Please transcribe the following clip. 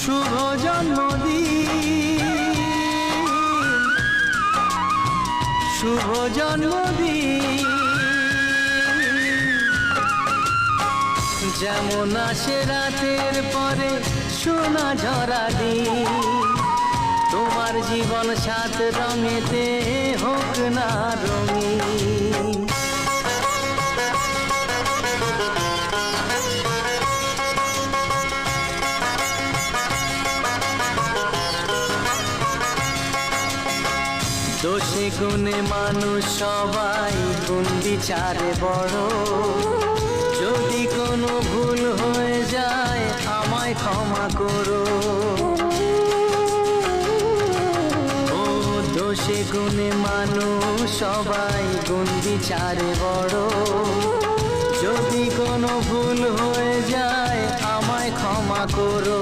শুভ জন্মদিন, শুভ জন্মদিন। যেমন আসে রাতের পরে সোনা ঝরা দিন, তোমার জীবন সাত রঙেতে হোক না রঙিন। দোষে গুণে মানুষ সবাই, গুণ বিচারে বড়। যদি কোনো ভুল হয়ে যায় আমায় ক্ষমা করো। ও দোষে গুণে মানুষ সবাই, গুণ বিচারে বড়। যদি কোনো ভুল হয়ে যায় আমায় ক্ষমা করো।